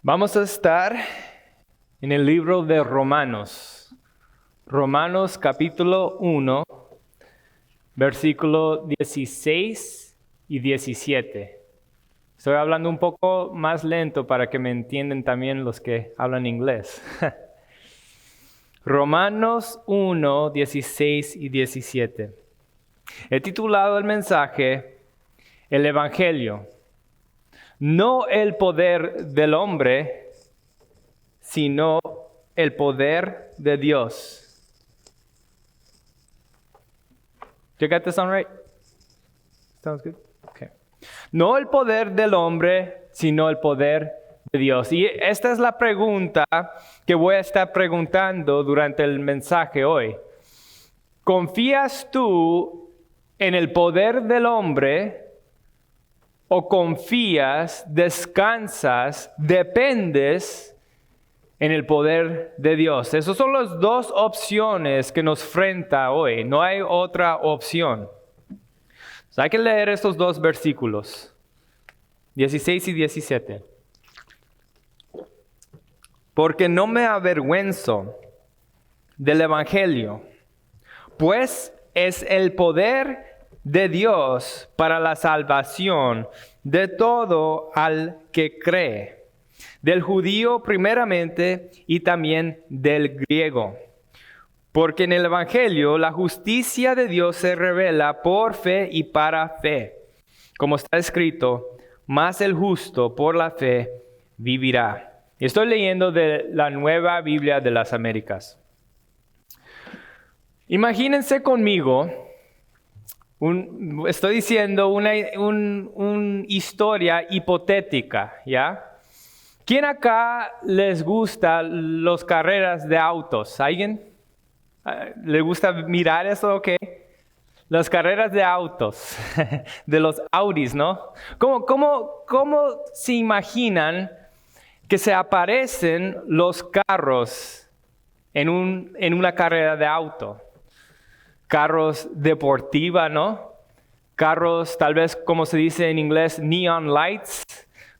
Vamos a estar en el libro de Romanos. Romanos capítulo 1, versículo 16 y 17. Estoy hablando un poco más lento para que me entiendan también los que hablan inglés. Romanos 1, 16 y 17. He titulado el mensaje El Evangelio. No el poder del hombre, sino el poder de Dios. You got this on right? Sounds good? Okay. No el poder del hombre, sino el poder de Dios. Y esta es la pregunta que voy a estar preguntando durante el mensaje hoy. ¿Confías tú en el poder del hombre? ¿O confías, descansas, dependes en el poder de Dios? Esas son las dos opciones que nos enfrenta hoy. No hay otra opción. Hay que leer estos dos versículos, 16 y 17. Porque no me avergüenzo del Evangelio, pues es el poder de Dios para la salvación de todo al que cree, del judío primeramente y también del griego. Porque en el Evangelio la justicia de Dios se revela por fe y para fe. Como está escrito, mas el justo por la fe vivirá. Y estoy leyendo de la Nueva Biblia de las Américas. Imagínense conmigo. Estoy diciendo una historia hipotética, ¿ya? ¿Quién acá les gusta las carreras de autos? ¿Alguien? ¿Le gusta mirar eso? Ok. Las carreras de autos, de los Audis, ¿no? ¿Cómo se imaginan que se aparecen los carros en una carrera de auto? Carros deportiva, ¿no? Carros, tal vez, como se dice en inglés, neon lights,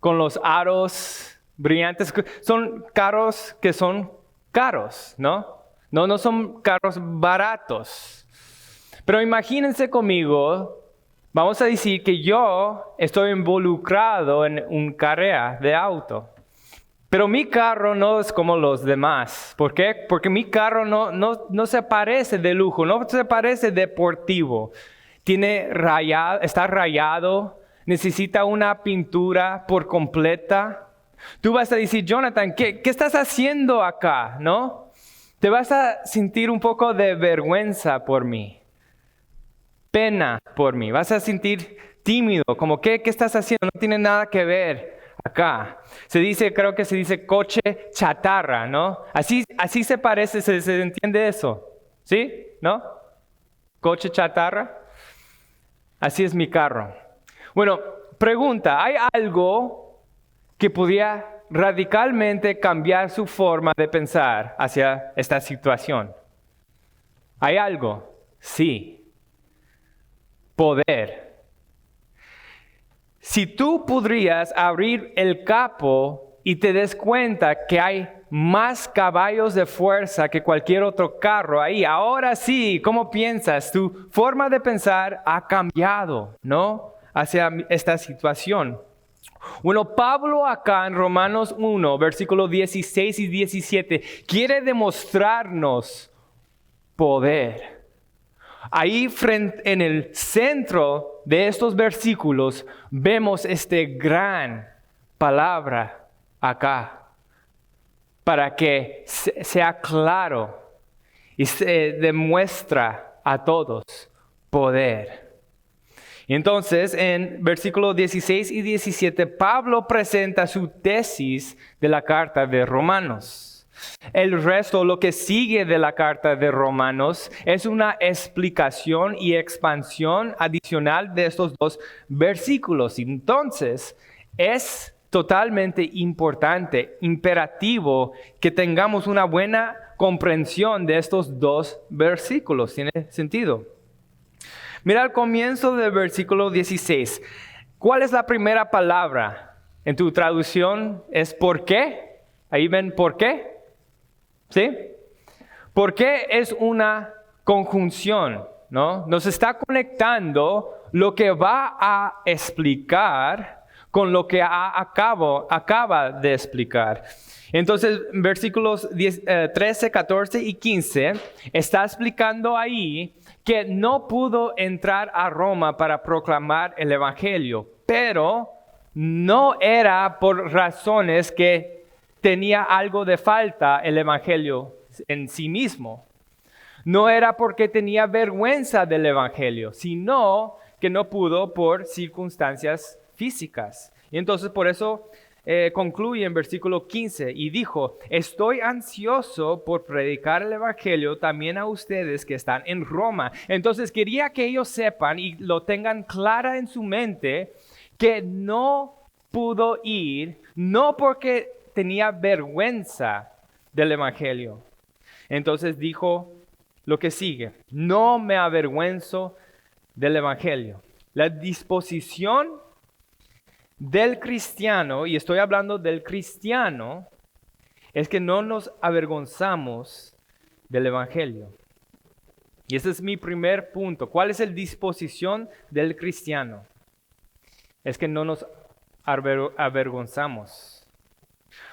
con los aros brillantes. Son carros que son caros, ¿no? No son carros baratos. Pero imagínense conmigo, vamos a decir que yo estoy involucrado en una carrera de auto. Pero mi carro no es como los demás. ¿Por qué? Porque mi carro no se parece de lujo, no se parece deportivo. Está rayado, necesita una pintura por completa. Tú vas a decir, Jonathan, ¿qué estás haciendo acá? ¿No? Te vas a sentir un poco de vergüenza por mí, pena por mí. Vas a sentir tímido, como ¿qué estás haciendo? No tiene nada que ver acá. Creo que se dice coche chatarra, ¿no? Así se parece, se entiende eso. ¿Sí? ¿No? Coche chatarra. Así es mi carro. Bueno, pregunta, ¿hay algo que podría radicalmente cambiar su forma de pensar hacia esta situación? ¿Hay algo? Sí. Poder. Si tú podrías abrir el capó y te des cuenta que hay más caballos de fuerza que cualquier otro carro ahí, ahora sí, ¿cómo piensas? Tu forma de pensar ha cambiado, ¿no? Hacia esta situación. Bueno, Pablo acá en Romanos 1, versículos 16 y 17, quiere demostrarnos poder. Ahí en el centro de estos versículos vemos esta gran palabra acá para que sea claro y se demuestra a todos poder. Y entonces en versículos 16 y 17 Pablo presenta su tesis de la carta de Romanos. El resto, lo que sigue de la carta de Romanos, es una explicación y expansión adicional de estos dos versículos. Entonces, es totalmente importante, imperativo, que tengamos una buena comprensión de estos dos versículos. ¿Tiene sentido? Mira al comienzo del versículo 16. ¿Cuál es la primera palabra En tu traducción es ¿por qué? Ahí ven ¿por qué? ¿Sí? ¿Por qué es una conjunción? ¿No? Nos está conectando lo que va a explicar con lo que acaba de explicar. Entonces, versículos 13, 14 y 15 está explicando ahí que no pudo entrar a Roma para proclamar el Evangelio, pero no era por razones que tenía algo de falta el Evangelio en sí mismo. No era porque tenía vergüenza del Evangelio, sino que no pudo por circunstancias físicas. Y entonces por eso concluye en versículo 15 y dijo, estoy ansioso por predicar el Evangelio también a ustedes que están en Roma. Entonces quería que ellos sepan y lo tengan clara en su mente que no pudo ir, no porque tenía vergüenza del Evangelio. Entonces dijo lo que sigue, no me avergüenzo del Evangelio. La disposición del cristiano, y estoy hablando del cristiano, es que no nos avergonzamos del Evangelio. Y ese es mi primer punto. ¿Cuál es la disposición del cristiano? Es que no nos avergonzamos.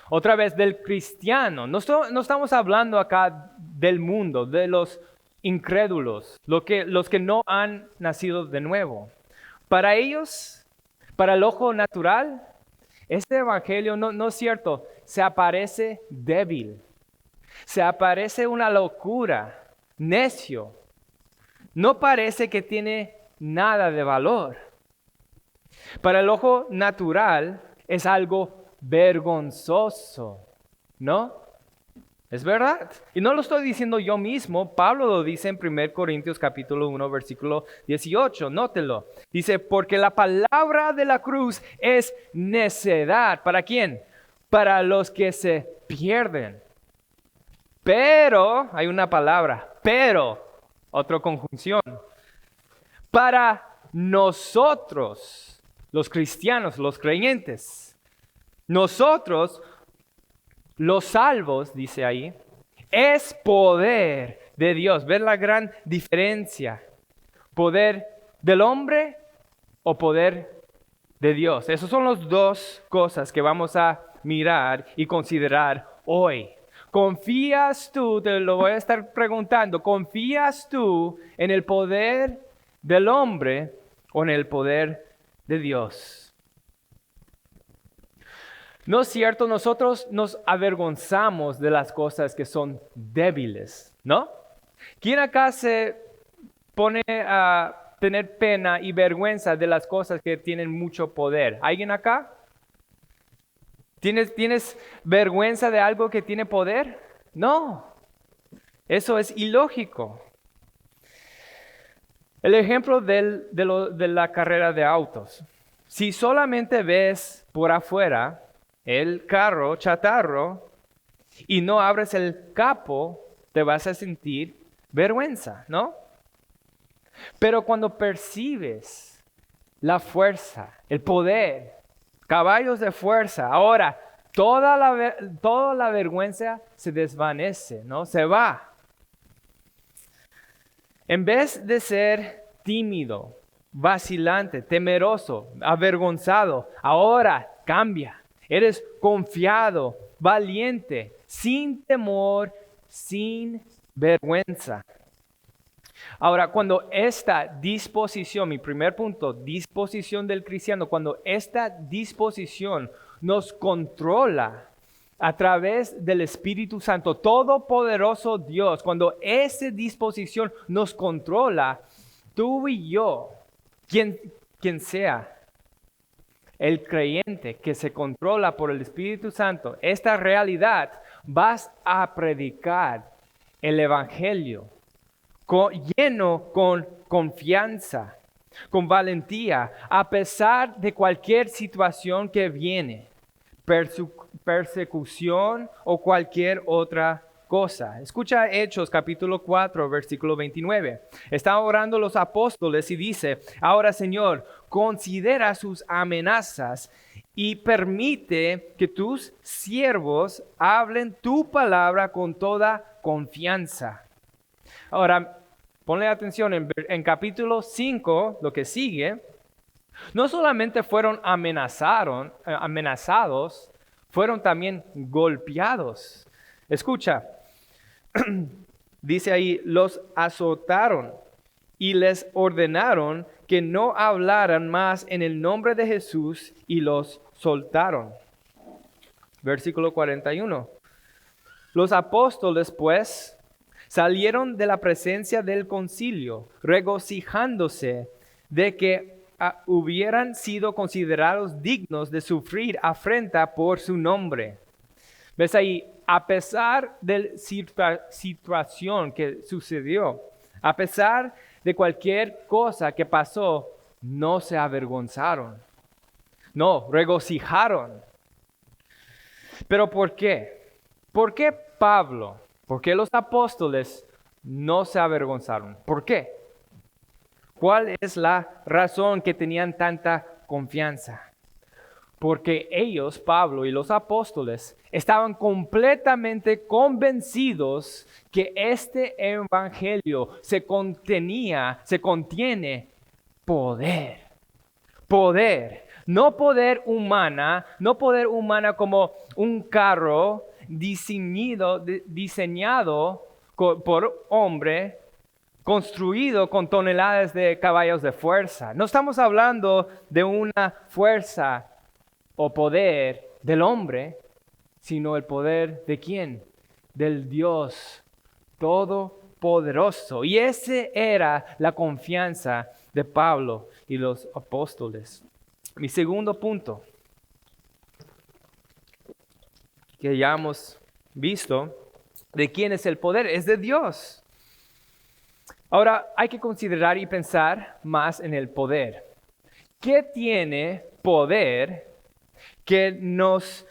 Otra vez, del cristiano. No estamos hablando acá del mundo, de los incrédulos, los que no han nacido de nuevo. Para ellos, para el ojo natural, este evangelio no es cierto, se aparece débil, se aparece una locura, necio. No parece que tiene nada de valor. Para el ojo natural es algo vergonzoso, ¿no? ¿Es verdad? Y no lo estoy diciendo yo mismo, Pablo lo dice en 1 Corintios capítulo 1, versículo 18, nótelo. Dice, porque la palabra de la cruz es necedad. ¿Para quién? Para los que se pierden. Pero, hay una palabra, pero, otra conjunción. Para nosotros, los cristianos, los creyentes, nosotros, los salvos, dice ahí, es poder de Dios. ¿Ves la gran diferencia? ¿Poder del hombre o poder de Dios? Esas son las dos cosas que vamos a mirar y considerar hoy. ¿Confías tú, te lo voy a estar preguntando, confías tú en el poder del hombre o en el poder de Dios? ¿No es cierto? Nosotros nos avergonzamos de las cosas que son débiles, ¿no? ¿Quién acá se pone a tener pena y vergüenza de las cosas que tienen mucho poder? ¿Alguien acá? ¿Tienes vergüenza de algo que tiene poder? No, eso es ilógico. El ejemplo de la carrera de autos. Si solamente ves por afuera el carro chatarro y no abres el capó, te vas a sentir vergüenza, ¿no? Pero cuando percibes la fuerza, el poder, caballos de fuerza, ahora toda la vergüenza se desvanece, ¿no? Se va. En vez de ser tímido, vacilante, temeroso, avergonzado, ahora cambia. Eres confiado, valiente, sin temor, sin vergüenza. Ahora, cuando esta disposición, mi primer punto, disposición del cristiano, cuando esta disposición nos controla a través del Espíritu Santo, todopoderoso Dios, cuando esa disposición nos controla, tú y yo, quien sea, el creyente que se controla por el Espíritu Santo, esta realidad, vas a predicar el Evangelio lleno con confianza, con valentía, a pesar de cualquier situación que viene, persecución o cualquier otra cosa. Escucha Hechos capítulo 4, versículo 29. Están orando los apóstoles y dice, ahora Señor, considera sus amenazas y permite que tus siervos hablen tu palabra con toda confianza. Ahora, ponle atención, en capítulo 5, lo que sigue, no solamente fueron amenazados, fueron también golpeados. Escucha, dice ahí, los azotaron y les ordenaron que no hablaran más en el nombre de Jesús y los soltaron. Versículo 41. Los apóstoles, pues, salieron de la presencia del concilio, regocijándose de que hubieran sido considerados dignos de sufrir afrenta por su nombre. ¿Ves ahí? A pesar de la situación que sucedió, a pesar de cualquier cosa que pasó, no se avergonzaron. No, regocijaron. ¿Pero por qué? ¿Por qué Pablo? ¿Por qué los apóstoles no se avergonzaron? ¿Por qué? ¿Cuál es la razón que tenían tanta confianza? Porque ellos, Pablo y los apóstoles, estaban completamente convencidos que este evangelio contiene poder. Poder. No poder humana como un carro diseñado por hombre, construido con toneladas de caballos de fuerza. No estamos hablando de una fuerza o poder del hombre, sino el poder ¿de quién? Del Dios Todopoderoso. Y esa era la confianza de Pablo y los apóstoles. Mi segundo punto, que ya hemos visto, de quién es el poder, es de Dios. Ahora hay que considerar y pensar más en el poder. ¿Qué tiene poder que nos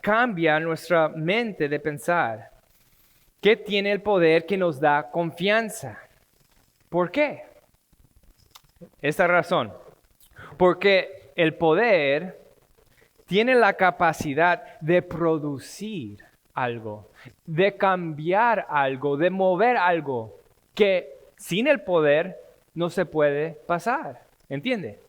cambia nuestra mente de pensar? ¿Qué tiene el poder que nos da confianza? ¿Por qué? Esta razón. Porque el poder tiene la capacidad de producir algo, de cambiar algo, de mover algo que sin el poder no se puede pasar. ¿Entiende?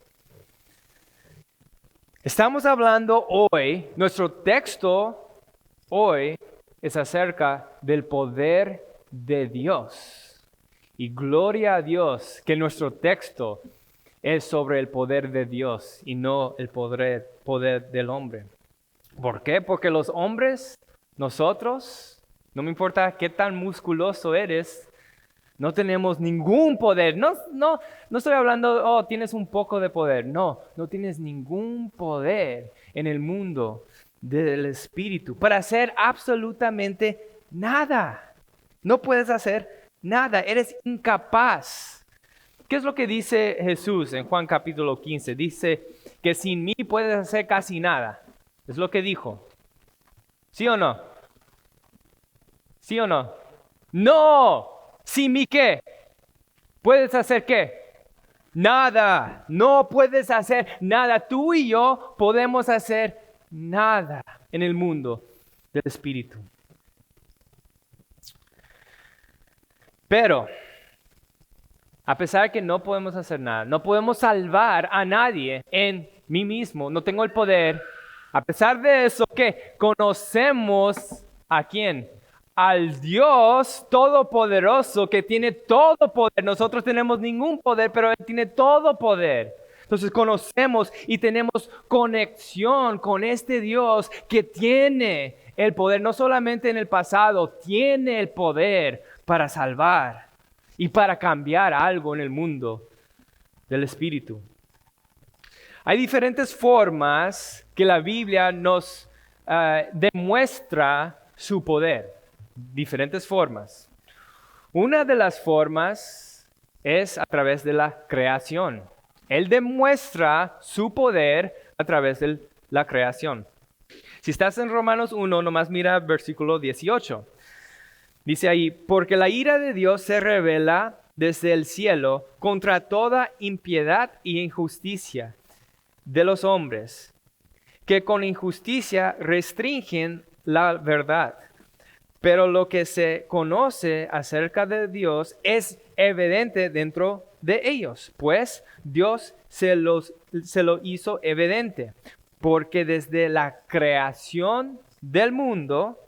Estamos hablando hoy, nuestro texto hoy es acerca del poder de Dios. Y gloria a Dios que nuestro texto es sobre el poder de Dios y no el poder del hombre. ¿Por qué? Porque los hombres, nosotros, no me importa qué tan musculoso eres, no tenemos ningún poder. No estoy hablando, tienes un poco de poder. No tienes ningún poder en el mundo del espíritu para hacer absolutamente nada. No puedes hacer nada, eres incapaz. ¿Qué es lo que dice Jesús en Juan capítulo 15? Dice que sin mí puedes hacer casi nada. Es lo que dijo. ¿Sí o no? ¿Sí o no? ¡No! ¿Sin mí qué? ¿Puedes hacer qué? Nada. No puedes hacer nada. Tú y yo podemos hacer nada en el mundo del espíritu. Pero a pesar de que no podemos hacer nada, no podemos salvar a nadie en mí mismo, no tengo el poder. A pesar de eso, ¿qué? Conocemos ¿a quién? Al Dios Todopoderoso que tiene todo poder. Nosotros tenemos ningún poder, pero Él tiene todo poder. Entonces conocemos y tenemos conexión con este Dios que tiene el poder, no solamente en el pasado, tiene el poder para salvar y para cambiar algo en el mundo del espíritu. Hay diferentes formas que la Biblia nos demuestra su poder. Diferentes formas. Una de las formas es a través de la creación. Él demuestra su poder a través de la creación. Si estás en Romanos 1, nomás mira versículo 18. Dice ahí, porque la ira de Dios se revela desde el cielo contra toda impiedad y injusticia de los hombres que con injusticia restringen la verdad. Pero lo que se conoce acerca de Dios es evidente dentro de ellos, pues Dios se lo hizo evidente, porque desde la creación del mundo,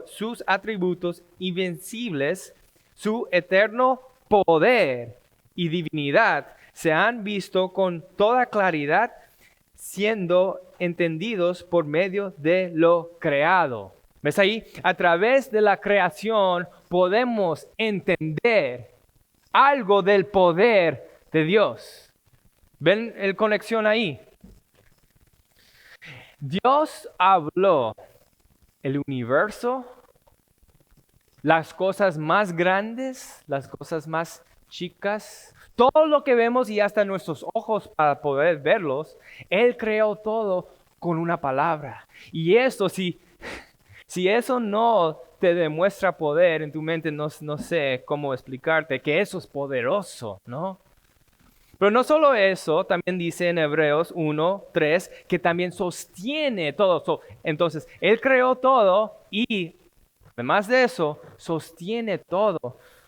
sus atributos invencibles, su eterno poder y divinidad se han visto con toda claridad, siendo entendidos por medio de lo creado. ¿Ves ahí? A través de la creación podemos entender algo del poder de Dios. ¿Ven la conexión ahí? Dios habló el universo, las cosas más grandes, las cosas más chicas, todo lo que vemos y hasta nuestros ojos para poder verlos. Él creó todo con una palabra. Y esto, si eso no te demuestra poder en tu mente, no sé cómo explicarte que eso es poderoso, ¿no? Pero no solo eso, también dice en Hebreos 1:3 que también sostiene todo. Entonces, Él creó todo y, además de eso, sostiene todo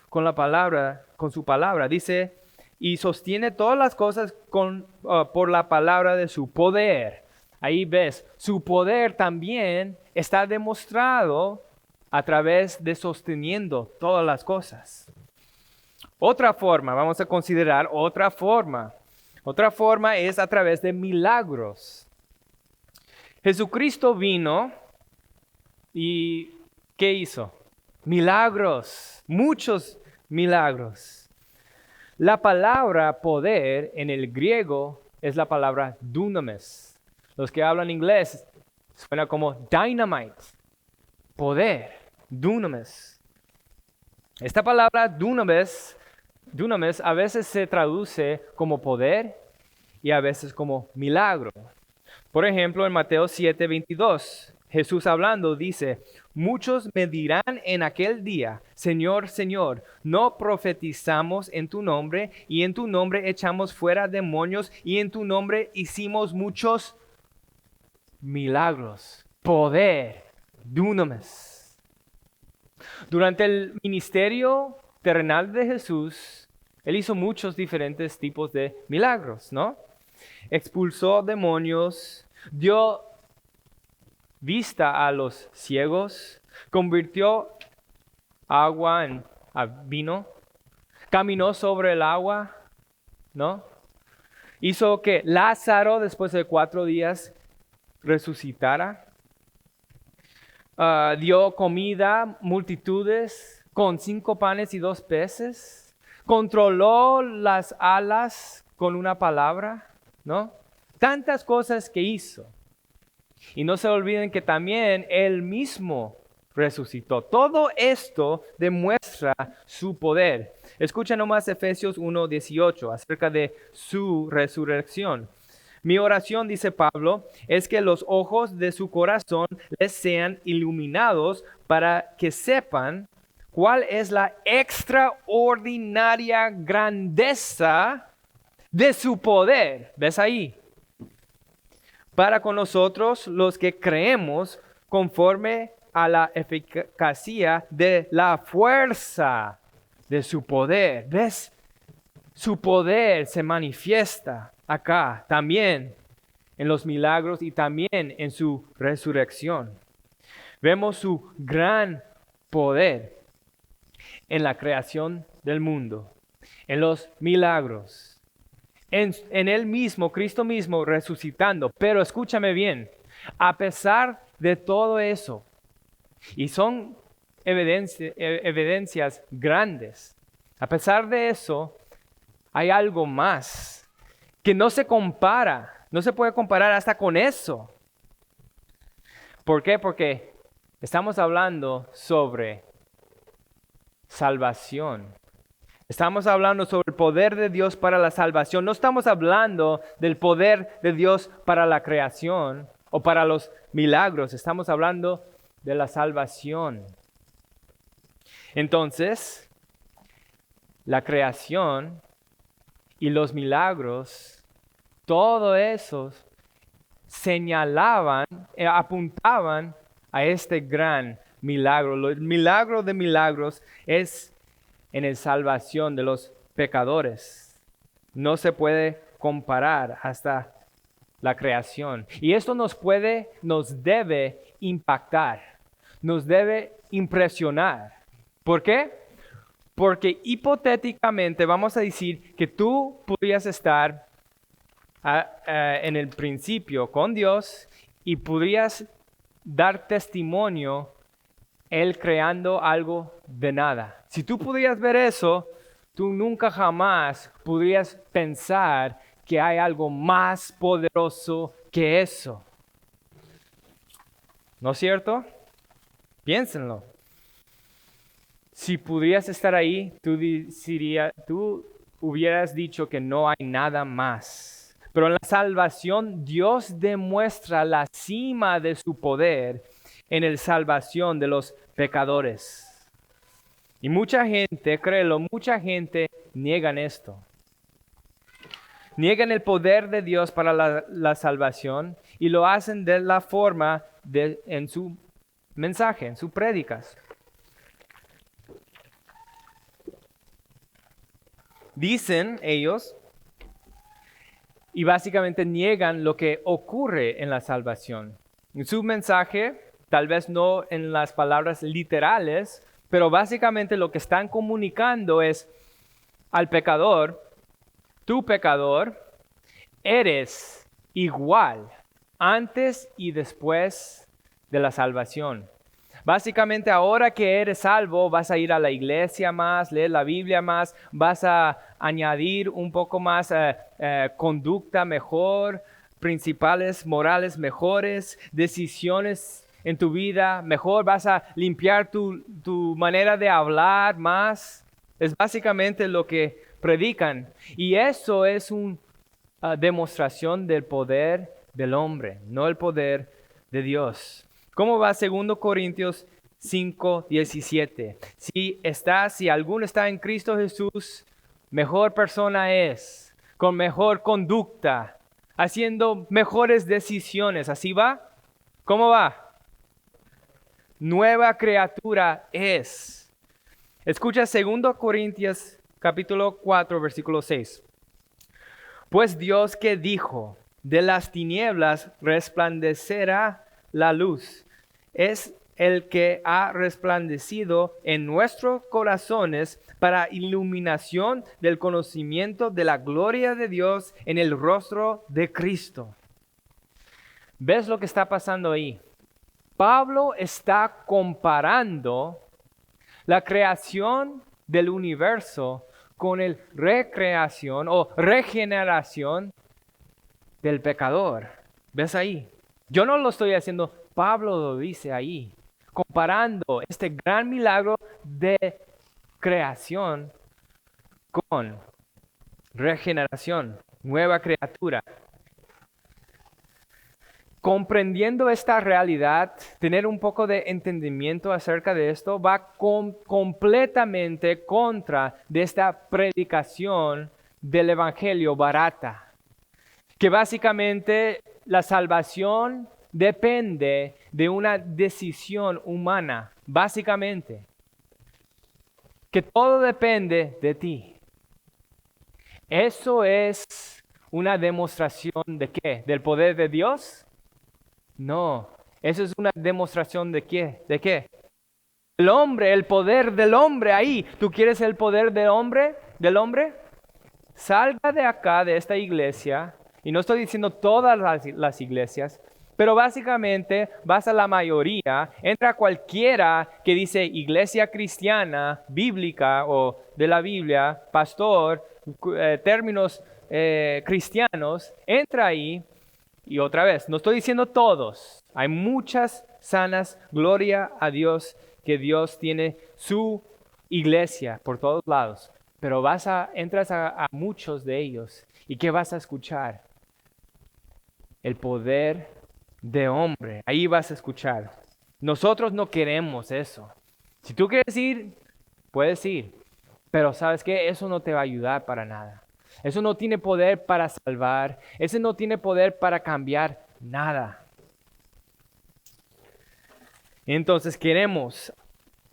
con la palabra, con su palabra. Dice, y sostiene todas las cosas por la palabra de su poder. Ahí ves, su poder también está demostrado a través de sosteniendo todas las cosas. Otra forma, vamos a considerar otra forma. Otra forma es a través de milagros. Jesucristo vino y ¿qué hizo? Milagros, muchos milagros. La palabra poder en el griego es la palabra dunamis. Los que hablan inglés suena como dynamite, poder, dunamis. Esta palabra dunamis a veces se traduce como poder y a veces como milagro. Por ejemplo, en Mateo 7:22, Jesús hablando dice, muchos me dirán en aquel día, Señor, Señor, ¿no profetizamos en tu nombre y en tu nombre echamos fuera demonios y en tu nombre hicimos muchos milagros? Poder, dunamis. Durante el ministerio terrenal de Jesús, Él hizo muchos diferentes tipos de milagros, ¿no? Expulsó demonios, dio vista a los ciegos, convirtió agua en vino, caminó sobre el agua, ¿no? Hizo que Lázaro, después de 4 días, resucitara. Dio comida a multitudes con 5 panes y 2 peces. Controló las alas con una palabra, ¿no? Tantas cosas que hizo. Y no se olviden que también Él mismo resucitó. Todo esto demuestra su poder. Escucha nomás Efesios 1:18 acerca de su resurrección. Mi oración, dice Pablo, es que los ojos de su corazón les sean iluminados para que sepan cuál es la extraordinaria grandeza de su poder. ¿Ves ahí? Para con nosotros los que creemos conforme a la eficacia de la fuerza de su poder. ¿Ves? Su poder se manifiesta acá también en los milagros y también en su resurrección. Vemos su gran poder en la creación del mundo, en los milagros, en Él mismo, Cristo mismo resucitando. Pero escúchame bien, a pesar de todo eso, y son evidencias grandes, a pesar de eso, hay algo más que no se compara, no se puede comparar hasta con eso. ¿Por qué? Porque estamos hablando sobre salvación. Estamos hablando sobre el poder de Dios para la salvación. No estamos hablando del poder de Dios para la creación o para los milagros. Estamos hablando de la salvación. Entonces, la creación y los milagros, todo eso señalaban, apuntaban a este gran milagro. El milagro de milagros es en la salvación de los pecadores. No se puede comparar hasta la creación. Y esto nos debe impactar, nos debe impresionar. ¿Por qué? Porque hipotéticamente vamos a decir que tú podrías estar en el principio con Dios y podrías dar testimonio Él creando algo de nada. Si tú pudieras ver eso, tú nunca jamás podrías pensar que hay algo más poderoso que eso. ¿No es cierto? Piénsenlo. Si pudieras estar ahí, tú hubieras dicho que no hay nada más. Pero en la salvación, Dios demuestra la cima de su poder en la salvación de los pecadores. Y mucha gente, créelo, mucha gente niegan esto. Niegan el poder de Dios para la salvación y lo hacen de la forma en su mensaje, en sus prédicas. Dicen ellos, y básicamente niegan lo que ocurre en la salvación. En su mensaje, tal vez no en las palabras literales, pero básicamente lo que están comunicando es al pecador, tu pecador, eres igual antes y después de la salvación. Básicamente ahora que eres salvo, vas a ir a la iglesia más, leer la Biblia más, vas a añadir un poco más conducta mejor, principales morales mejores, decisiones en tu vida mejor, vas a limpiar tu manera de hablar más. Es básicamente lo que predican. Y eso es una demostración del poder del hombre, no el poder de Dios. ¿Cómo va 2 Corintios 5:17? Si alguno está en Cristo Jesús, mejor persona es, con mejor conducta, haciendo mejores decisiones. ¿Así va? ¿Cómo va? Nueva criatura es. Escucha 2 Corintios capítulo 4, versículo 6. Pues Dios que dijo, de las tinieblas resplandecerá la luz, es el que ha resplandecido en nuestros corazones para iluminación del conocimiento de la gloria de Dios en el rostro de Cristo. ¿Ves lo que está pasando ahí? Pablo está comparando la creación del universo con la recreación o regeneración del pecador. ¿Ves ahí? Yo no lo estoy haciendo, Pablo lo dice ahí, comparando este gran milagro de creación con regeneración, nueva criatura. Comprendiendo esta realidad, tener un poco de entendimiento acerca de esto va completamente contra de esta predicación del evangelio barata, que básicamente la salvación depende de una decisión humana, básicamente, que todo depende de ti. ¿Eso es una demostración de qué? ¿Del poder de Dios? No, eso es una demostración de qué, el hombre, el poder del hombre ahí. ¿Tú quieres el poder del hombre? Salga de acá, de esta iglesia, y no estoy diciendo todas las iglesias, pero básicamente vas a la mayoría, entra cualquiera que dice iglesia cristiana, bíblica o de la Biblia, pastor, términos cristianos, entra ahí. Y otra vez, no estoy diciendo todos, hay muchas sanas, gloria a Dios, que Dios tiene su iglesia por todos lados, pero entras a muchos de ellos, ¿y qué vas a escuchar? El poder de hombre, ahí vas a escuchar. Nosotros no queremos eso. Si tú quieres ir, puedes ir, pero ¿sabes qué? Eso no te va a ayudar para nada. Eso no tiene poder para salvar. Ese no tiene poder para cambiar nada. Entonces queremos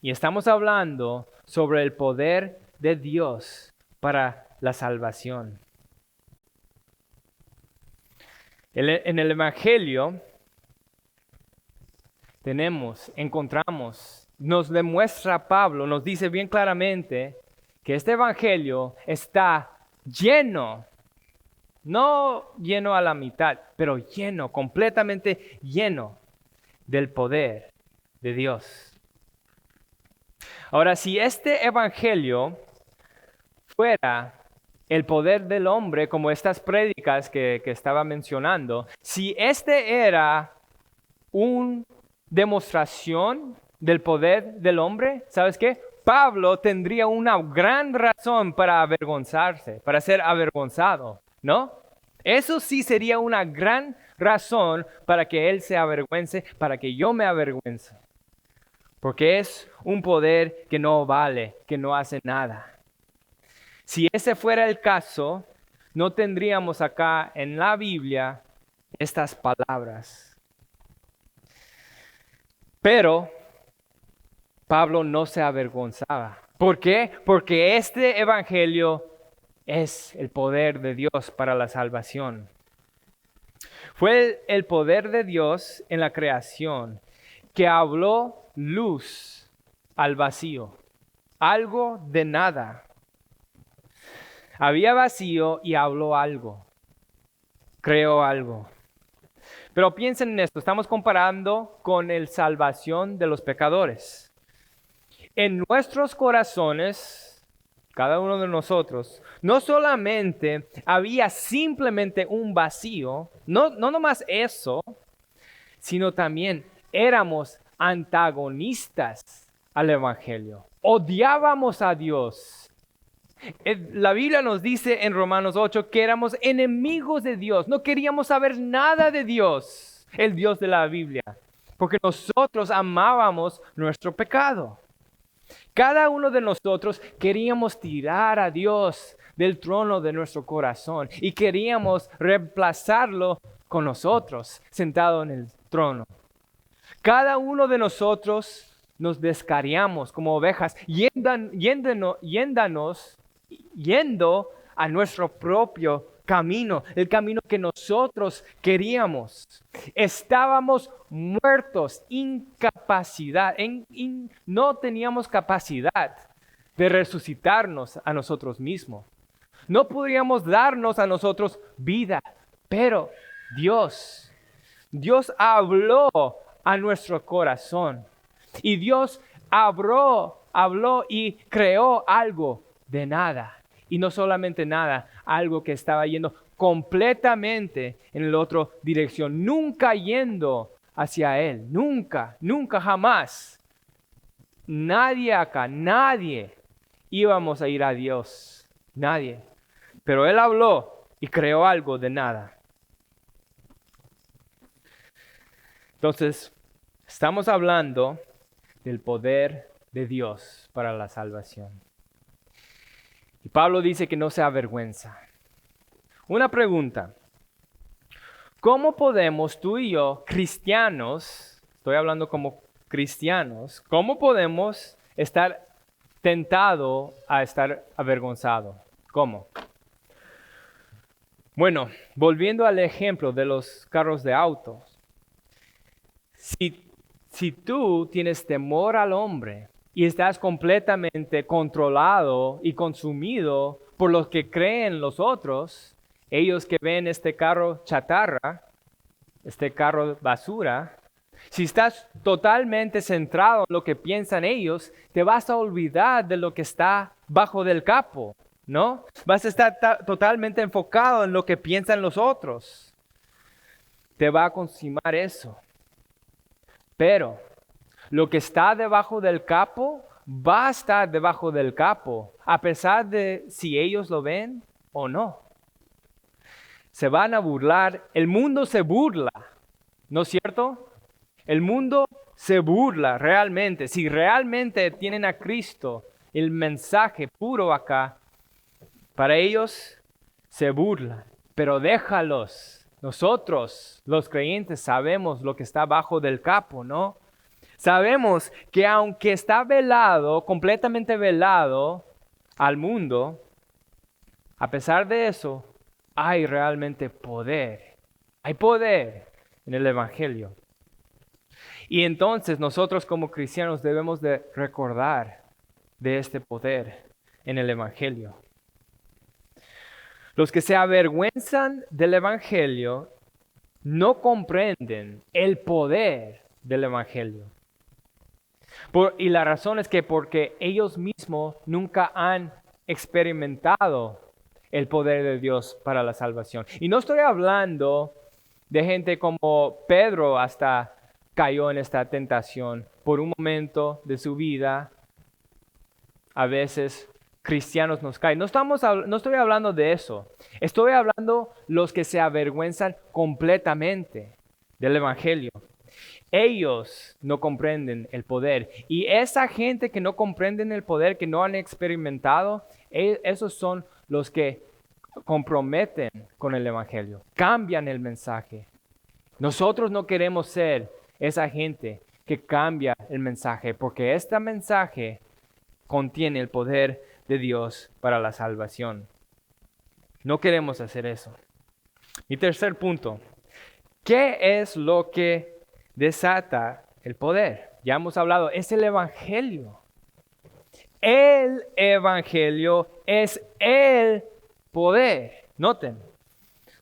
y estamos hablando sobre el poder de Dios para la salvación. En el Evangelio encontramos, nos demuestra Pablo, nos dice bien claramente que este Evangelio está lleno, no lleno a la mitad, pero lleno, completamente lleno del poder de Dios. Ahora, si este Evangelio fuera el poder del hombre, como estas prédicas que estaba mencionando, si este era una demostración del poder del hombre, ¿sabes qué? Pablo tendría una gran razón para avergonzarse, para ser avergonzado, ¿no? Eso sí sería una gran razón para que él se avergüence, para que yo me avergüence. Porque es un poder que no vale, que no hace nada. Si ese fuera el caso, no tendríamos acá en la Biblia estas palabras. Pero Pablo no se avergonzaba. ¿Por qué? Porque este evangelio es el poder de Dios para la salvación. Fue el poder de Dios en la creación que habló luz al vacío, algo de nada. Había vacío y habló algo, creó algo. Pero piensen en esto, estamos comparando con la salvación de los pecadores. En nuestros corazones, cada uno de nosotros, no solamente había simplemente un vacío, no nomás eso, sino también éramos antagonistas al Evangelio. Odiábamos a Dios. La Biblia nos dice en Romanos 8 que éramos enemigos de Dios. No queríamos saber nada de Dios, el Dios de la Biblia, porque nosotros amábamos nuestro pecado. Cada uno de nosotros queríamos tirar a Dios del trono de nuestro corazón y queríamos reemplazarlo con nosotros, sentado en el trono. Cada uno de nosotros nos descarriamos como ovejas, yendo a nuestro propio camino, el camino que nosotros queríamos. Estábamos muertos, no teníamos capacidad de resucitarnos a nosotros mismos. No podríamos darnos a nosotros vida, pero Dios habló a nuestro corazón y Dios habló y creó algo de nada. Y no solamente nada, algo que estaba yendo completamente en la otra dirección, nunca yendo hacia Él, nunca, jamás. Nadie íbamos a ir a Dios, nadie. Pero Él habló y creó algo de nada. Entonces, estamos hablando del poder de Dios para la salvación. Y Pablo dice que no se avergüenza. Una pregunta. ¿Cómo podemos tú y yo, cristianos, estoy hablando como cristianos, cómo podemos estar tentados a estar avergonzados? ¿Cómo? Bueno, volviendo al ejemplo de los carros de autos. Si tú tienes temor al hombre y estás completamente controlado y consumido por los que creen los otros, ellos que ven este carro chatarra, este carro basura, si estás totalmente centrado en lo que piensan ellos, te vas a olvidar de lo que está bajo del capó, ¿no? Vas a estar totalmente enfocado en lo que piensan los otros. Te va a consumir eso. Pero lo que está debajo del capó va a estar debajo del capó, a pesar de si ellos lo ven o no. Se van a burlar, el mundo se burla, ¿no es cierto? El mundo se burla realmente. Si realmente tienen a Cristo, el mensaje puro acá, para ellos se burlan. Pero déjalos Nosotros, los creyentes, sabemos lo que está bajo del capo, ¿no? Sabemos que aunque está velado, completamente velado al mundo, a pesar de eso, hay realmente poder. Hay poder en el Evangelio. Y entonces nosotros como cristianos debemos de recordar de este poder en el Evangelio. Los que se avergüenzan del Evangelio no comprenden el poder del Evangelio. Y la razón es que porque ellos mismos nunca han experimentado el poder de Dios para la salvación. Y no estoy hablando de gente como Pedro hasta cayó en esta tentación por un momento de su vida. A veces cristianos nos caen. No estoy hablando de eso. Estoy hablando los que se avergüenzan completamente del Evangelio. Ellos no comprenden el poder. Y esa gente que no comprenden el poder, que no han experimentado, esos son los que comprometen con el Evangelio, cambian el mensaje. Nosotros no queremos ser esa gente que cambia el mensaje, porque este mensaje contiene el poder de Dios para la salvación. No queremos hacer eso. Mi tercer punto, ¿qué es lo que desata el poder? Ya hemos hablado, es el Evangelio. El Evangelio es el poder. Noten,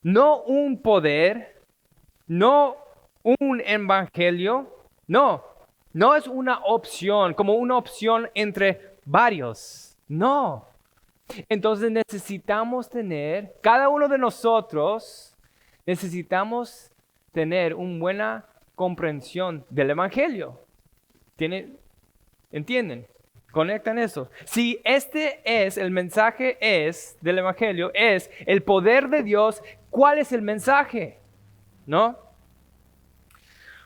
no un poder, no un evangelio, no es una opción, como una opción entre varios, no. Entonces necesitamos tener, cada uno de nosotros, necesitamos tener una buena comprensión del evangelio. ¿Entienden? Conectan eso. Si este es el mensaje del evangelio, es el poder de Dios, ¿cuál es el mensaje? ¿No?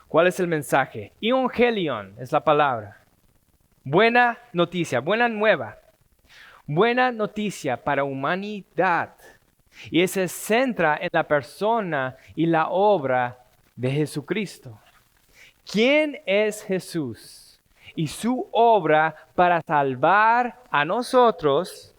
¿Cuál es el mensaje? Evangelion es la palabra. Buena noticia, buena nueva. Buena noticia para humanidad. Y se centra en la persona y la obra de Jesucristo. ¿Quién es Jesús? Y su obra para salvar a nosotros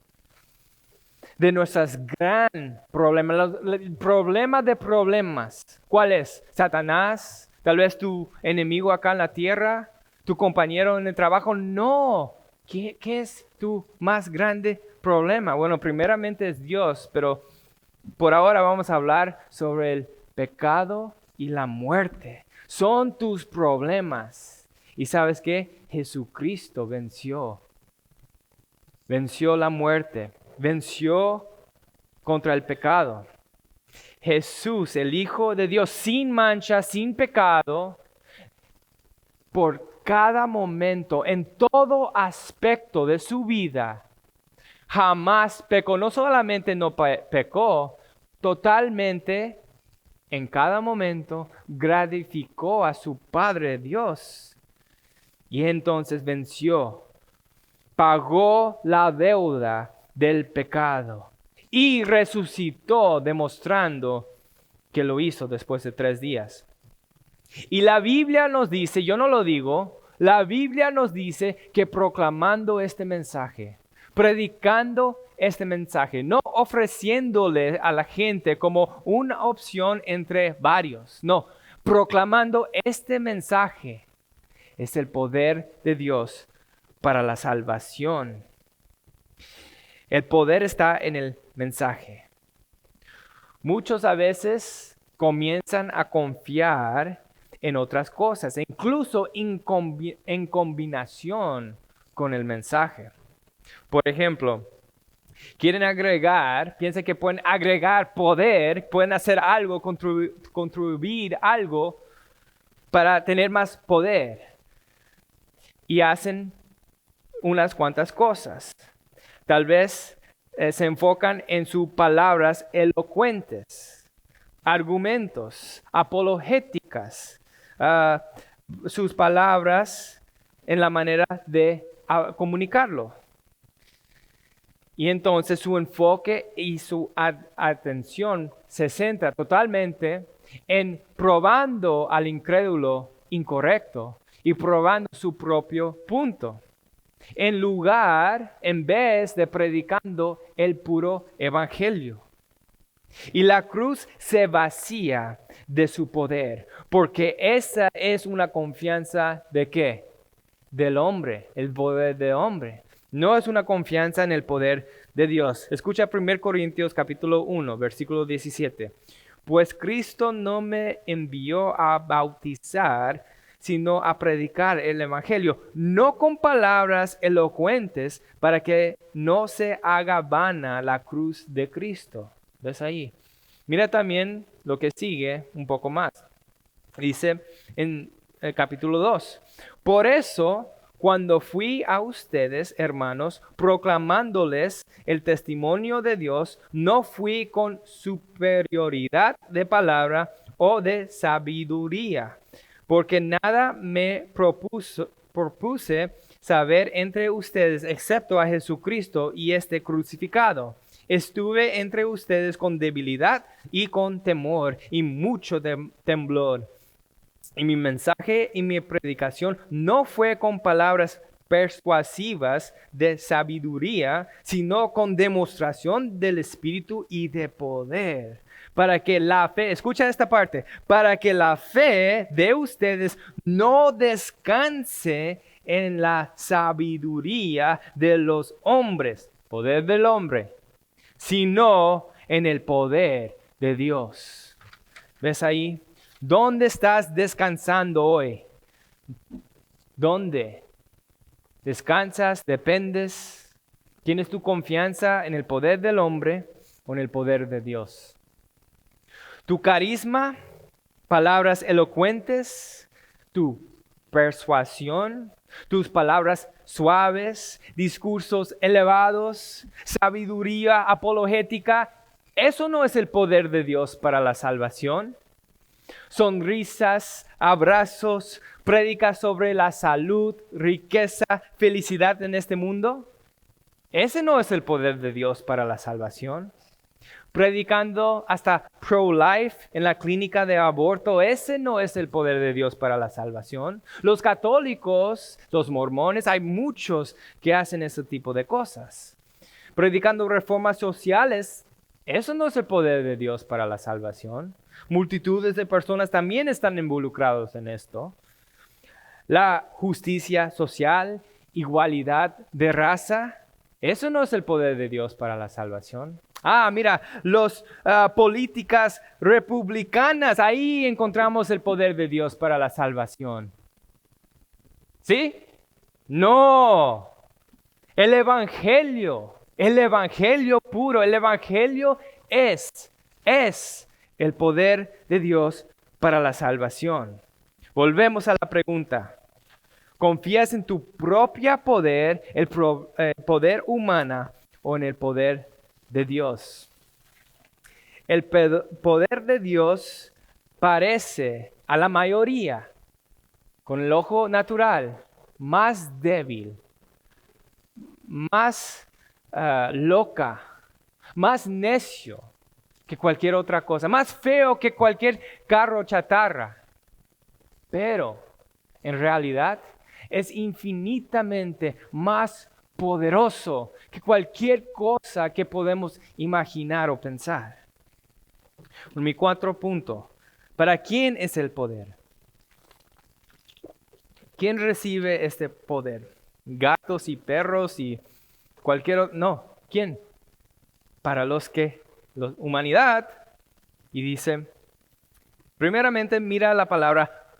de nuestros gran problemas, el problema de problemas. ¿Cuál es? Satanás, tal vez tu enemigo acá en la tierra, tu compañero en el trabajo. No, ¿qué es tu más grande problema? Bueno, primeramente es Dios, pero por ahora vamos a hablar sobre el pecado y la muerte. Son tus problemas. ¿Y sabes qué? Jesucristo venció la muerte, venció contra el pecado. Jesús, el Hijo de Dios, sin mancha, sin pecado, por cada momento, en todo aspecto de su vida, jamás pecó. No solamente no pecó, totalmente, en cada momento, gratificó a su Padre Dios. Y entonces venció, pagó la deuda del pecado y resucitó, demostrando que lo hizo después de 3 días. Y la Biblia nos dice, yo no lo digo, la Biblia nos dice que proclamando este mensaje, predicando este mensaje, no ofreciéndole a la gente como una opción entre varios, no, proclamando este mensaje, es el poder de Dios para la salvación. El poder está en el mensaje. Muchos a veces comienzan a confiar en otras cosas, incluso en combinación con el mensaje. Por ejemplo, piensan que pueden agregar poder, pueden hacer algo, contribuir algo para tener más poder. Y hacen unas cuantas cosas. Tal vez se enfocan en sus palabras elocuentes, argumentos, apologéticas, sus palabras en la manera de comunicarlo. Y entonces su enfoque y su atención se centra totalmente en probando al incrédulo incorrecto y probando su propio punto, en vez de predicando el puro evangelio. Y la cruz se vacía de su poder, porque esa es una confianza ¿de qué? Del hombre, el poder del hombre. No es una confianza en el poder de Dios. Escucha 1 Corintios capítulo 1, versículo 17. Pues Cristo no me envió a bautizar, sino a predicar el evangelio, no con palabras elocuentes, para que no se haga vana la cruz de Cristo. ¿Ves ahí? Mira también lo que sigue un poco más. Dice en el capítulo 2. Por eso, cuando fui a ustedes, hermanos, proclamándoles el testimonio de Dios, no fui con superioridad de palabra o de sabiduría, porque nada me propuse saber entre ustedes excepto a Jesucristo y este crucificado. Estuve entre ustedes con debilidad y con temor y mucho temblor. Y mi mensaje y mi predicación no fue con palabras persuasivas de sabiduría, sino con demostración del Espíritu y de poder. Para que la fe, escucha esta parte, para que la fe de ustedes no descanse en la sabiduría de los hombres, poder del hombre, sino en el poder de Dios. ¿Ves ahí? ¿Dónde estás descansando hoy? ¿Dónde? ¿Descansas? ¿Dependes? ¿Tienes tu confianza en el poder del hombre o en el poder de Dios? ¿Tu carisma? ¿Palabras elocuentes? ¿Tu persuasión? ¿Tus palabras suaves? ¿Discursos elevados? ¿Sabiduría apologética? Eso no es el poder de Dios para la salvación. Sonrisas, abrazos, prédicas sobre la salud, riqueza, felicidad en este mundo. Ese no es el poder de Dios para la salvación. Predicando hasta pro-life en la clínica de aborto, ese no es el poder de Dios para la salvación. Los católicos, los mormones, hay muchos que hacen ese tipo de cosas. Predicando reformas sociales, eso no es el poder de Dios para la salvación. Multitudes de personas también están involucrados en esto. La justicia social, igualdad de raza, eso no es el poder de Dios para la salvación. Mira, las políticas republicanas, ahí encontramos el poder de Dios para la salvación. ¿Sí? No. El evangelio puro, el evangelio es el poder de Dios para la salvación. Volvemos a la pregunta. ¿Confías en tu propio poder, el poder humano o en el poder de Dios? El poder de Dios parece a la mayoría, con el ojo natural, más débil, más loca, más necio que cualquier otra cosa, más feo que cualquier carro chatarra. Pero en realidad es infinitamente más poderoso que cualquier cosa que podemos imaginar o pensar. Mi 4 punto. ¿Para quién es el poder? ¿Quién recibe este poder? ¿Gatos y perros y cualquier otro? No. ¿Quién? Para la humanidad. Y dice, primeramente mira la palabra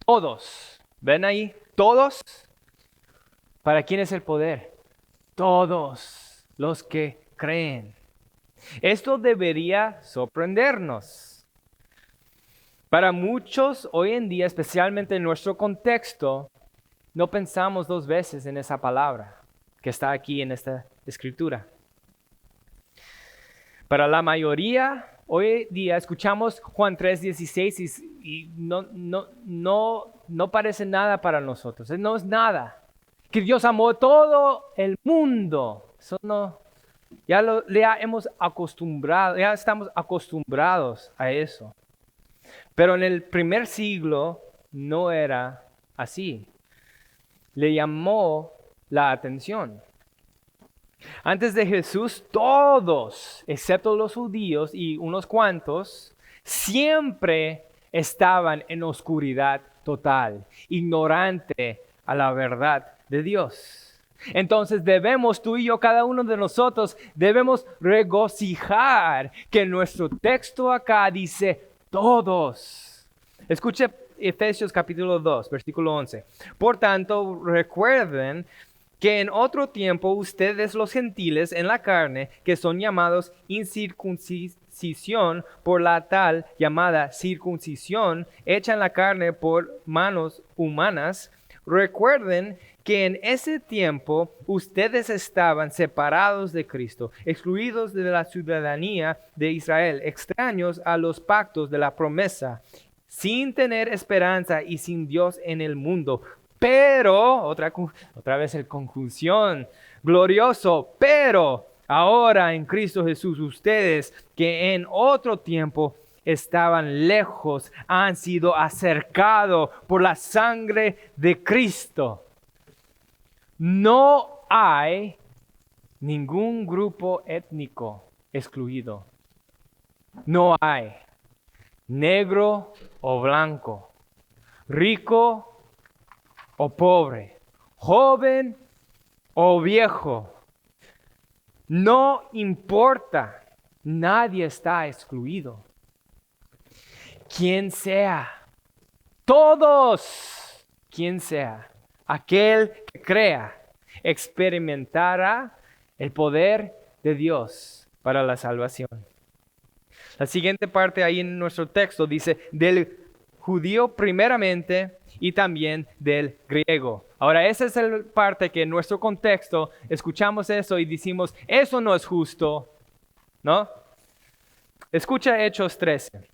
todos. ¿Ven ahí? Todos. ¿Para quién es el poder? Todos los que creen. Esto debería sorprendernos. Para muchos hoy en día, especialmente en nuestro contexto, no pensamos 2 veces en esa palabra que está aquí en esta escritura. Para la mayoría, hoy día escuchamos Juan 3:16 y no parece nada para nosotros. No es nada. Que Dios amó todo el mundo. Eso no hemos acostumbrado, ya estamos acostumbrados a eso. Pero en el primer siglo no era así. Le llamó la atención. Antes de Jesús, todos, excepto los judíos y unos cuantos, siempre estaban en oscuridad total, ignorante a la verdad de Dios. Entonces tú y yo, cada uno de nosotros, debemos regocijar que nuestro texto acá dice todos. Escuche Efesios capítulo 2, versículo 11. Por tanto, recuerden que en otro tiempo ustedes los gentiles en la carne, que son llamados incircuncisión por la tal llamada circuncisión, hecha en la carne por manos humanas, recuerden que en ese tiempo ustedes estaban separados de Cristo, excluidos de la ciudadanía de Israel, extraños a los pactos de la promesa, sin tener esperanza y sin Dios en el mundo. Pero, otra vez el conjunción, glorioso, pero ahora en Cristo Jesús, ustedes que en otro tiempo estaban lejos, han sido acercados por la sangre de Cristo. No hay ningún grupo étnico excluido. No hay negro o blanco, rico o pobre, joven o viejo. No importa, nadie está excluido. Quien sea, todos, quien sea, aquel que crea, experimentará el poder de Dios para la salvación. La siguiente parte ahí en nuestro texto dice, del judío primeramente y también del griego. Ahora, esa es la parte que en nuestro contexto escuchamos eso y decimos, eso no es justo, ¿no? Escucha Hechos 13.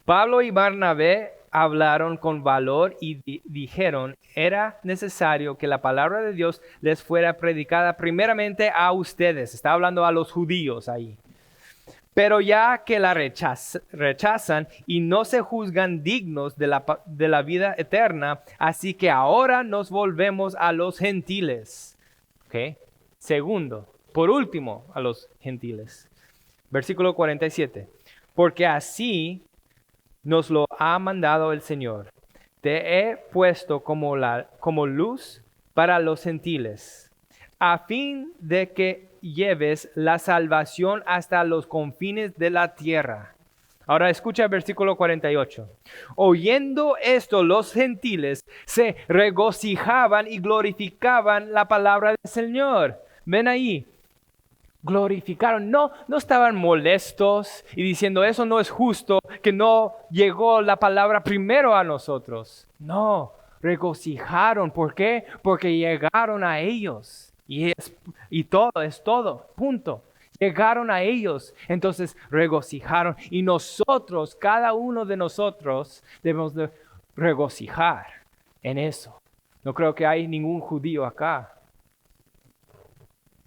Pablo y Bernabé hablaron con valor y dijeron, era necesario que la palabra de Dios les fuera predicada primeramente a ustedes. Está hablando a los judíos ahí. Pero ya que la rechazan y no se juzgan dignos de la vida eterna, así que ahora nos volvemos a los gentiles. ¿Okay? Segundo, por último, a los gentiles. Versículo 47. Porque así nos lo ha mandado el Señor. Te he puesto como luz para los gentiles, a fin de que lleves la salvación hasta los confines de la tierra. Ahora escucha el versículo 48. Oyendo esto, los gentiles se regocijaban y glorificaban la palabra del Señor. Ven ahí. Glorificaron, no estaban molestos y diciendo eso no es justo, que no llegó la palabra primero a nosotros. No, regocijaron. ¿Por qué? Porque llegaron a ellos. Y todo, es todo, punto. Llegaron a ellos, entonces regocijaron. Y nosotros, cada uno de nosotros, debemos de regocijar en eso. No creo que hay ningún judío acá.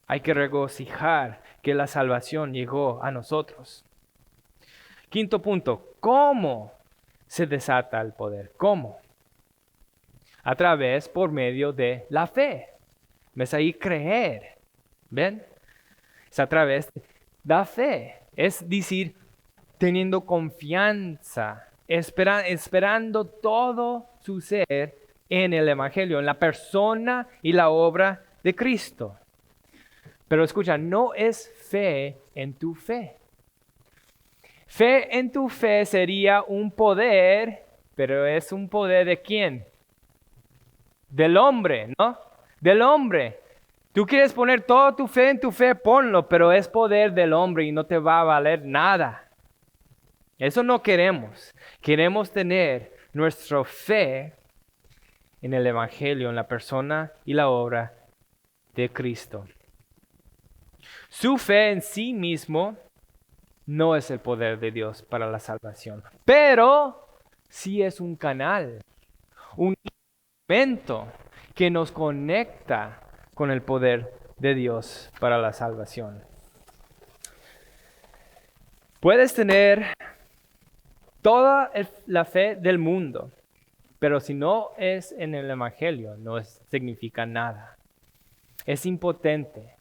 Hay que regocijar que la salvación llegó a nosotros. Quinto punto, ¿cómo se desata el poder? ¿Cómo? Por medio de la fe. ¿Ves ahí? Creer. ¿Ven? Es a través de la fe. Es decir, teniendo confianza, esperando todo su ser en el Evangelio, en la persona y la obra de Cristo. Pero escucha, no es fe en tu fe. Fe en tu fe sería un poder, pero es un poder ¿de quién? Del hombre, ¿no? Del hombre. Tú quieres poner toda tu fe en tu fe, ponlo, pero es poder del hombre y no te va a valer nada. Eso no queremos. Queremos tener nuestra fe en el Evangelio, en la persona y la obra de Cristo. Su fe en sí mismo no es el poder de Dios para la salvación, pero sí es un canal, un instrumento que nos conecta con el poder de Dios para la salvación. Puedes tener toda la fe del mundo, pero si no es en el Evangelio, no significa nada. Es impotente,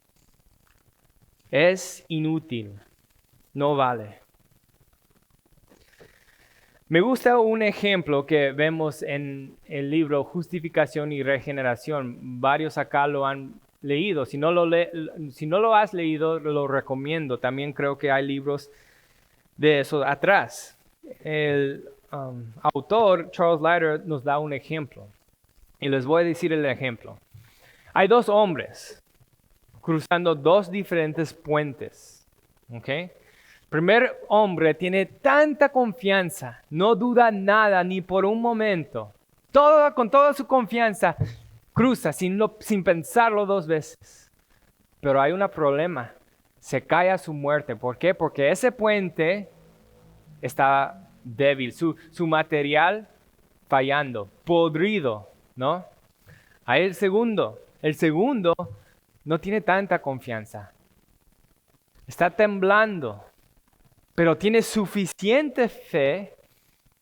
es inútil, no vale. Me gusta un ejemplo que vemos en el libro Justificación y Regeneración. Varios acá lo han leído. Si no lo has leído, lo recomiendo. También creo que hay libros de eso atrás. El autor, Charles Leiter, nos da un ejemplo. Y les voy a decir el ejemplo. Hay dos hombres cruzando dos diferentes puentes. ¿Ok? Primer hombre tiene tanta confianza, no duda nada ni por un momento. Con toda su confianza, cruza sin pensarlo dos veces. Pero hay un problema, se cae a su muerte. ¿Por qué? Porque ese puente está débil, su material fallando, podrido, ¿no? Hay el segundo no tiene tanta confianza, está temblando. Pero tiene suficiente fe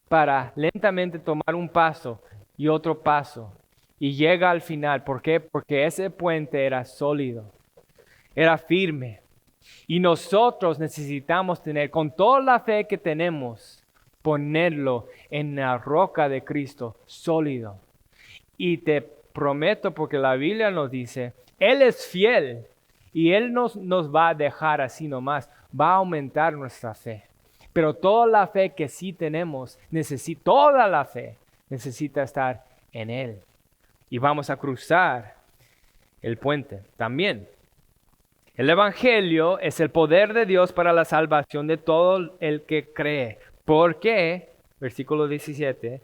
para lentamente tomar un paso y otro paso. Y llega al final. ¿Por qué? Porque ese puente era sólido, era firme. Y nosotros necesitamos tener, con toda la fe que tenemos, ponerlo en la roca de Cristo, sólido. Y te prometo, porque la Biblia nos dice, Él es fiel. Y Él nos va a dejar así nomás, va a aumentar nuestra fe. Pero toda la fe que sí tenemos, toda la fe necesita estar en Él. Y vamos a cruzar el puente también. El Evangelio es el poder de Dios para la salvación de todo el que cree. Porque, versículo 17,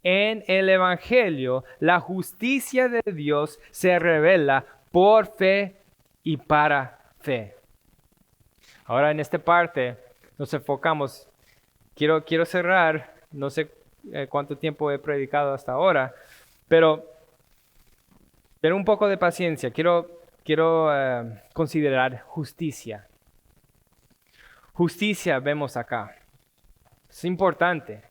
en el Evangelio la justicia de Dios se revela por fe y para fe. Ahora en esta parte nos enfocamos. Quiero cerrar, no sé cuánto tiempo he predicado hasta ahora, pero ten un poco de paciencia. Quiero considerar justicia. Justicia vemos acá. Es importante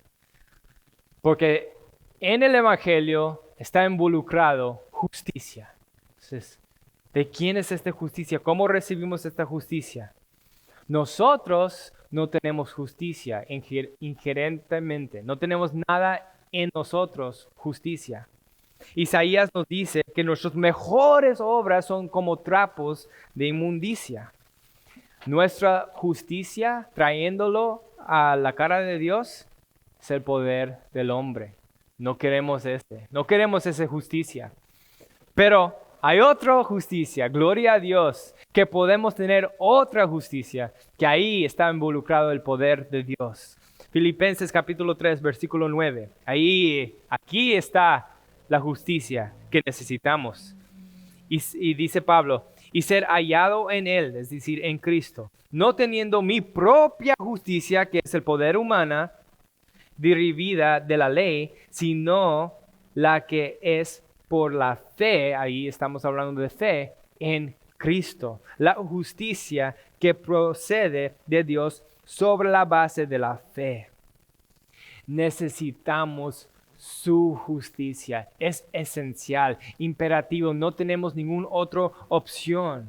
porque en el Evangelio está involucrado justicia. Entonces, ¿de quién es esta justicia? ¿Cómo recibimos esta justicia? Nosotros no tenemos justicia inherentemente. No tenemos nada en nosotros justicia. Isaías nos dice que nuestras mejores obras son como trapos de inmundicia. Nuestra justicia, trayéndolo a la cara de Dios, es el poder del hombre. No queremos esa justicia. Pero hay otra justicia, gloria a Dios, que podemos tener otra justicia, que ahí está involucrado el poder de Dios. Filipenses capítulo 3, versículo 9. Aquí está la justicia que necesitamos. Y dice Pablo, y ser hallado en Él, es decir, en Cristo, no teniendo mi propia justicia, que es el poder humana, derivada de la ley, sino la que es por la fe, ahí estamos hablando de fe, en Cristo. La justicia que procede de Dios sobre la base de la fe. Necesitamos su justicia. Es esencial, imperativo. No tenemos ninguna otra opción.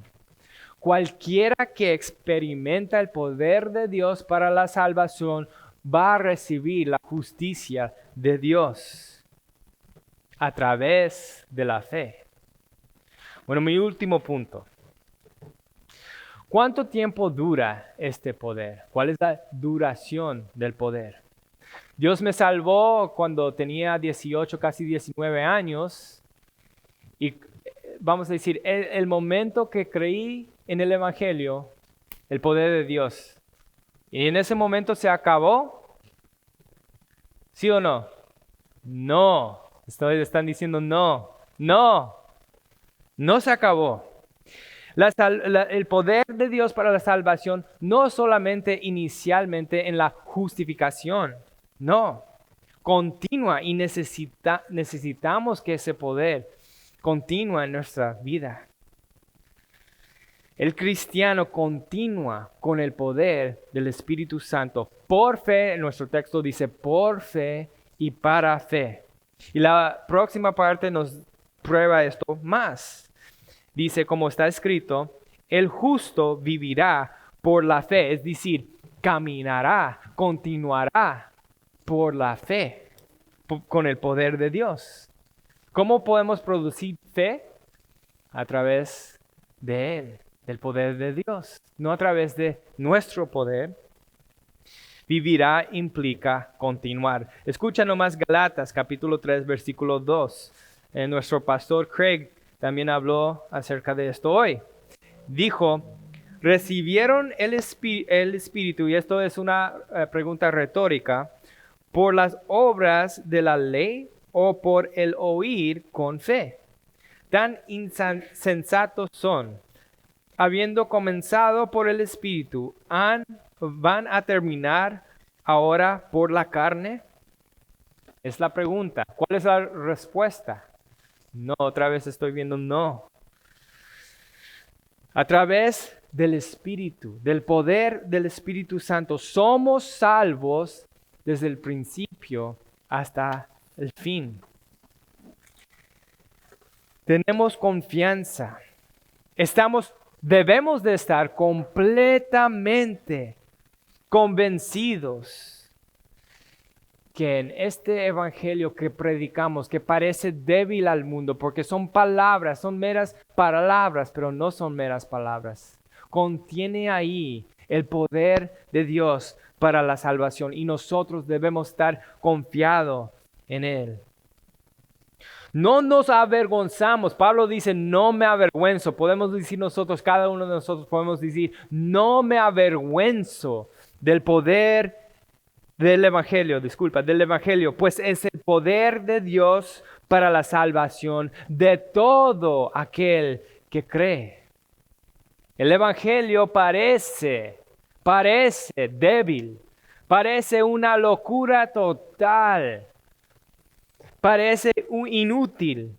Cualquiera que experimenta el poder de Dios para la salvación va a recibir la justicia de Dios a través de la fe. Bueno, mi último punto. ¿Cuánto tiempo dura este poder? ¿Cuál es la duración del poder? Dios me salvó cuando tenía 18, casi 19 años. Y vamos a decir, el momento que creí en el Evangelio, el poder de Dios. Y en ese momento se acabó. ¿Sí o no? No. Están diciendo no. No se acabó. El poder de Dios para la salvación no solamente inicialmente en la justificación. No. Continúa y necesitamos que ese poder continúe en nuestra vida. El cristiano continúa con el poder del Espíritu Santo por fe. Nuestro texto dice por fe y para fe. Y la próxima parte nos prueba esto más. Dice, como está escrito, el justo vivirá por la fe, es decir, caminará, continuará por la fe, con el poder de Dios. ¿Cómo podemos producir fe? A través de Él, del poder de Dios, no a través de nuestro poder. Vivirá implica continuar. Escucha nomás Galatas, capítulo 3, versículo 2. Nuestro pastor Craig también habló acerca de esto hoy. Dijo, recibieron el Espíritu, y esto es una pregunta retórica, por las obras de la ley o por el oír con fe. Tan insensatos son. Habiendo comenzado por el Espíritu, ¿van a terminar ahora por la carne? Es la pregunta. ¿Cuál es la respuesta? No, otra vez estoy viendo no. A través del Espíritu, del poder del Espíritu Santo, somos salvos desde el principio hasta el fin. Tenemos confianza. Debemos de estar completamente convencidos que en este evangelio que predicamos, que parece débil al mundo, porque son palabras, son meras palabras, pero no son meras palabras. Contiene ahí el poder de Dios para la salvación y nosotros debemos estar confiados en Él. No nos avergonzamos. Pablo dice, no me avergüenzo. Podemos decir nosotros, cada uno de nosotros podemos decir, no me avergüenzo del poder del Evangelio, del Evangelio, pues es el poder de Dios para la salvación de todo aquel que cree. El Evangelio parece débil, parece una locura total, parece inútil,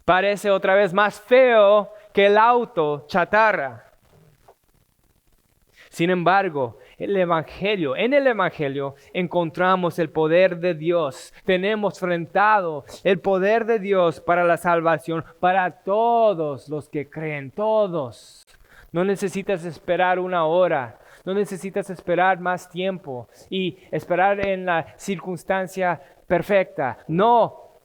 parece otra vez más feo que el auto chatarra. Sin embargo, en el Evangelio encontramos el poder de Dios. Tenemos enfrentado el poder de Dios para la salvación, para todos los que creen, todos. No necesitas esperar una hora, no necesitas esperar más tiempo y esperar en la circunstancia perfecta. No,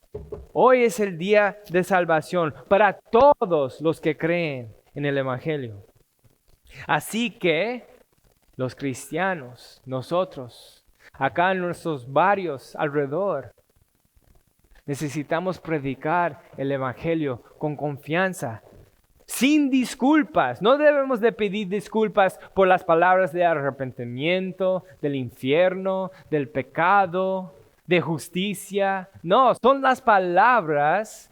hoy es el día de salvación para todos los que creen en el Evangelio. Así que los cristianos, nosotros, acá en nuestros barrios alrededor, necesitamos predicar el Evangelio con confianza, sin disculpas. No debemos de pedir disculpas por las palabras de arrepentimiento, del infierno, del pecado, de justicia. No, son las palabras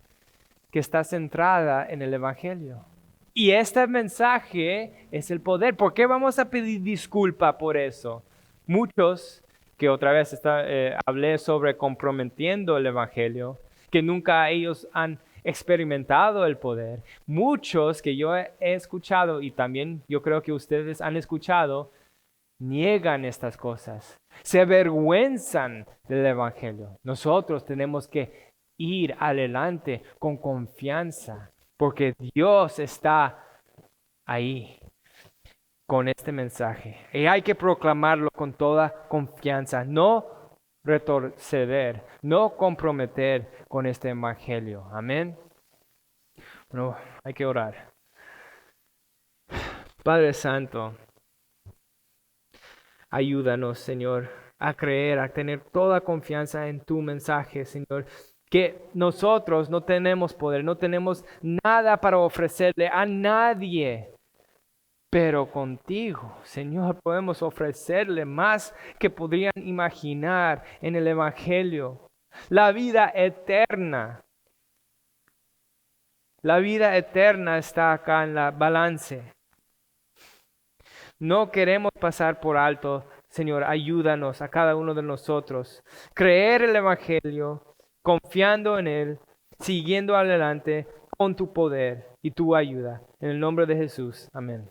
que está centrada en el Evangelio. Y este mensaje es el poder. ¿Por qué vamos a pedir disculpa por eso? Muchos, que otra vez hablé sobre comprometiendo el Evangelio, que nunca ellos han experimentado el poder. Muchos que yo he escuchado, y también yo creo que ustedes han escuchado, niegan estas cosas. Se avergüenzan del Evangelio. Nosotros tenemos que ir adelante con confianza, porque Dios está ahí con este mensaje. Y hay que proclamarlo con toda confianza, no retroceder, no comprometer con este evangelio. Amén. Bueno, hay que orar. Padre Santo, ayúdanos, Señor, a creer, a tener toda confianza en tu mensaje, Señor. Que nosotros no tenemos poder, no tenemos nada para ofrecerle a nadie. Pero contigo, Señor, podemos ofrecerle más que podrían imaginar en el Evangelio. La vida eterna. La vida eterna está acá en la balance. No queremos pasar por alto, Señor, ayúdanos a cada uno de nosotros. Creer el Evangelio, confiando en Él, siguiendo adelante con tu poder y tu ayuda. En el nombre de Jesús. Amén.